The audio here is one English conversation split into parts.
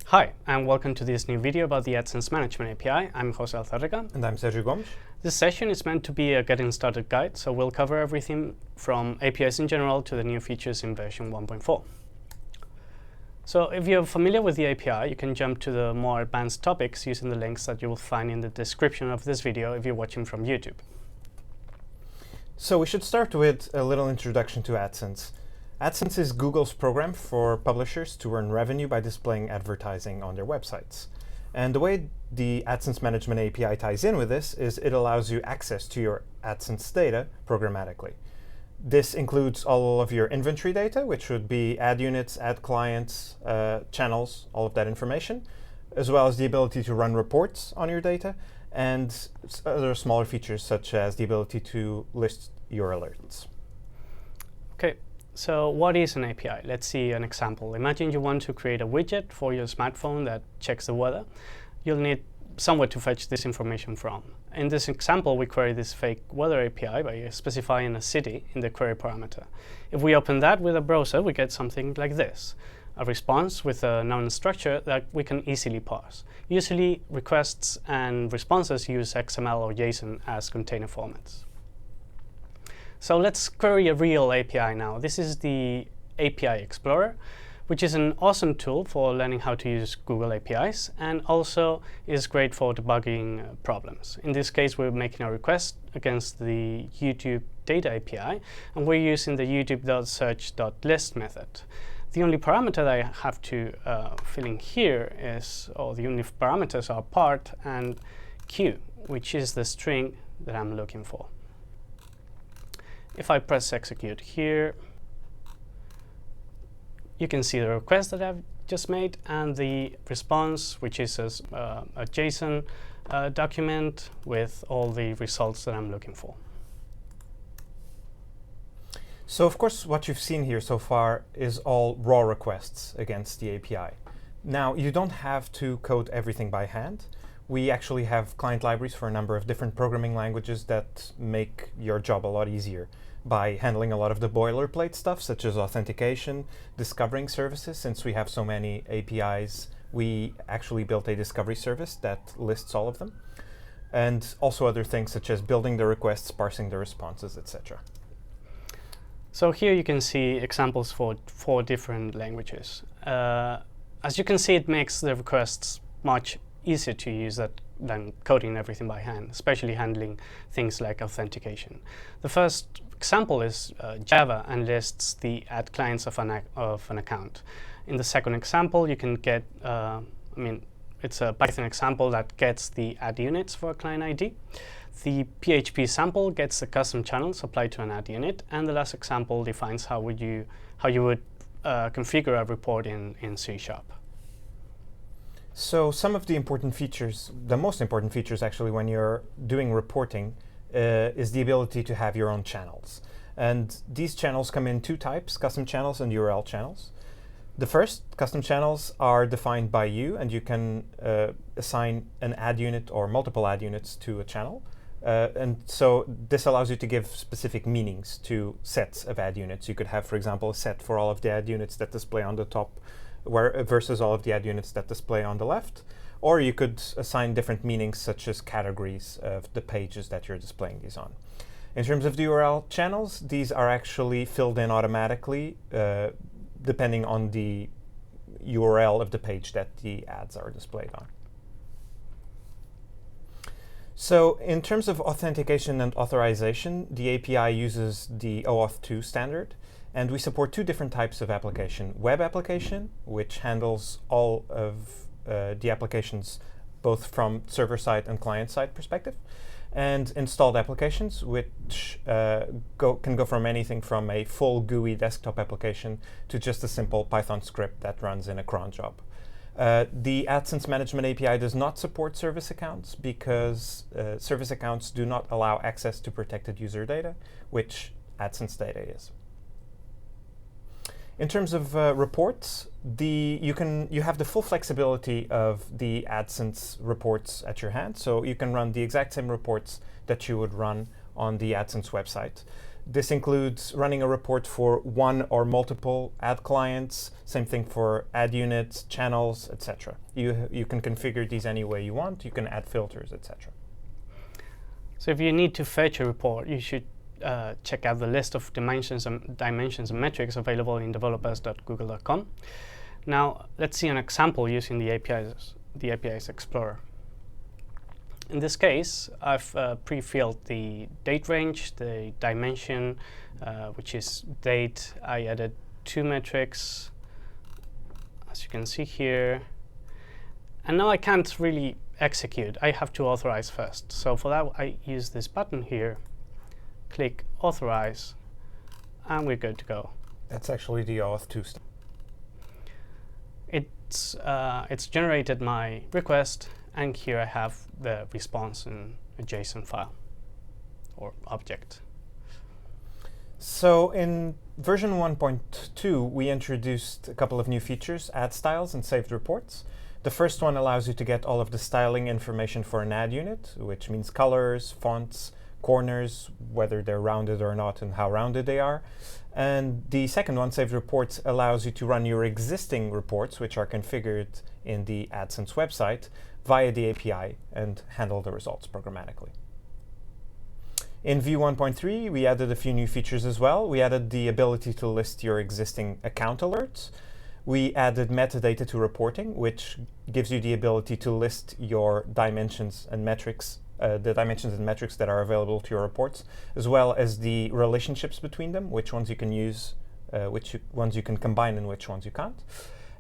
Hi, and welcome to this new video about the AdSense Management API. I'm Jose Alzarrica. And I'm Sergio Gomes. This session is meant to be a getting started guide, so we'll cover everything from APIs in general to the new features in version 1.4. So if you're familiar with the API, you can jump to the more advanced topics using the links that you will find in the description of this video if you're watching from YouTube. So we should start with a little introduction to AdSense. AdSense is Google's program for publishers to earn revenue by displaying advertising on their websites. And the way the AdSense Management API ties in with this is it allows you access to your AdSense data programmatically. This includes all of your inventory data, which would be ad units, ad clients, channels, all of that information, as well as the ability to run reports on your data, and other smaller features such as the ability to list your alerts. Okay. So what is an API? Let's see an example. Imagine you want to create a widget for your smartphone that checks the weather. You'll need somewhere to fetch this information from. In this example, we query this fake weather API by specifying a city in the query parameter. If we open that with a browser, we get something like this, a response with a known structure that we can easily parse. Usually, requests and responses use XML or JSON as container formats. So let's query a real API now. This is the API Explorer, which is an awesome tool for learning how to use Google APIs and also is great for debugging problems. In this case, we're making a request against the YouTube data API, and we're using the youtube.search.list method. The only parameter that I have to fill in here is, or the only parameters are part and q, which is the string that I'm looking for. If I press execute here, you can see the request that I've just made and the response, which is a JSON document with all the results that I'm looking for. So of course, what you've seen here so far is all raw requests against the API. Now, you don't have to code everything by hand. We actually have client libraries for a number of different programming languages that make your job a lot easier by handling a lot of the boilerplate stuff, such as authentication, discovering services. Since we have so many APIs, we actually built a discovery service that lists all of them, and also other things such as building the requests, parsing the responses, etc. So here you can see examples for 4 different languages. As you can see, it makes the requests much easier to use than coding everything by hand, especially handling things like authentication. The first example is Java and lists the ad clients of an account. In the second example, you can get, it's a Python example that gets the ad units for a client ID. The PHP sample gets the custom channels applied to an ad unit, and the last example defines how you would configure a report in C#. So some of the important features, the most important features actually when you're doing reporting, is the ability to have your own channels. And these channels come in 2 types, custom channels and URL channels. The first, custom channels, are defined by you, and you can assign an ad unit or multiple ad units to a channel. And so this allows you to give specific meanings to sets of ad units. You could have, for example, a set for all of the ad units that display on the top versus all of the ad units that display on the left. Or you could assign different meanings, such as categories of the pages that you're displaying these on. In terms of the URL channels, these are actually filled in automatically depending on the URL of the page that the ads are displayed on. So in terms of authentication and authorization, the API uses the OAuth 2 standard. And we support 2 different types of application. Web application, which handles all of the applications both from server-side and client-side perspective, and installed applications, which can go from anything from a full GUI desktop application to just a simple Python script that runs in a cron job. The AdSense Management API does not support service accounts because service accounts do not allow access to protected user data, which AdSense data is. In terms of reports, you have the full flexibility of the AdSense reports at your hand, so you can run the exact same reports that you would run on the AdSense website. This includes running a report for one or multiple ad clients, same thing for ad units, channels, etc. You can configure these any way you want. You can add filters, etc. So if you need to fetch a report, you should check out the list of dimensions and metrics available in developers.google.com. Now, let's see an example using the APIs Explorer. In this case, I've pre-filled the date range, the dimension, which is date. I added 2 metrics, as you can see here. And now I can't really execute. I have to authorize first. So for that, I use this button here, click Authorize, and we're good to go. That's actually the Auth2 step. It's generated my request, and here I have the response in a JSON file or object. So in version 1.2, we introduced a couple of new features, ad styles and saved reports. The first one allows you to get all of the styling information for an ad unit, which means colors, fonts, corners, whether they're rounded or not, and how rounded they are. And the second one, Saved Reports, allows you to run your existing reports, which are configured in the AdSense website, via the API and handle the results programmatically. In v1.3, we added a few new features as well. We added the ability to list your existing account alerts. We added metadata to reporting, which gives you the ability to list your dimensions and metrics, the dimensions and metrics that are available to your reports, as well as the relationships between them, which ones you can use, which ones you can combine and which ones you can't.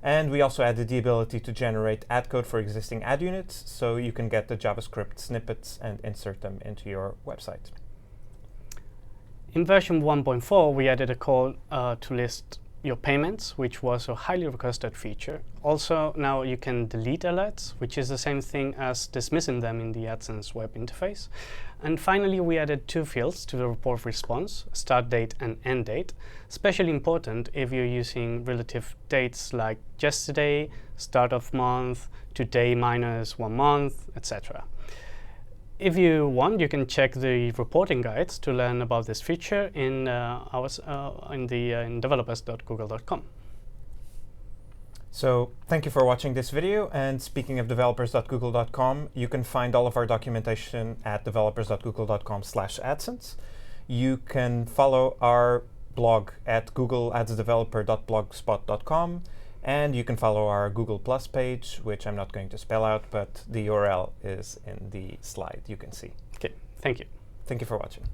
And we also added the ability to generate ad code for existing ad units, so you can get the JavaScript snippets and insert them into your website. In version 1.4, we added a call to list your payments, which was a highly requested feature. Also, now you can delete alerts, which is the same thing as dismissing them in the AdSense web interface. And finally, we added 2 fields to the report response, start date and end date, especially important if you're using relative dates like yesterday, start of month, today minus 1 month, etc. If you want, you can check the reporting guides to learn about this feature in developers.google.com. So thank you for watching this video. And speaking of developers.google.com, you can find all of our documentation at developers.google.com/AdSense. You can follow our blog at googleadsdeveloper.blogspot.com. And you can follow our Google Plus page, which I'm not going to spell out, but the URL is in the slide you can see. Okay, thank you. Thank you for watching.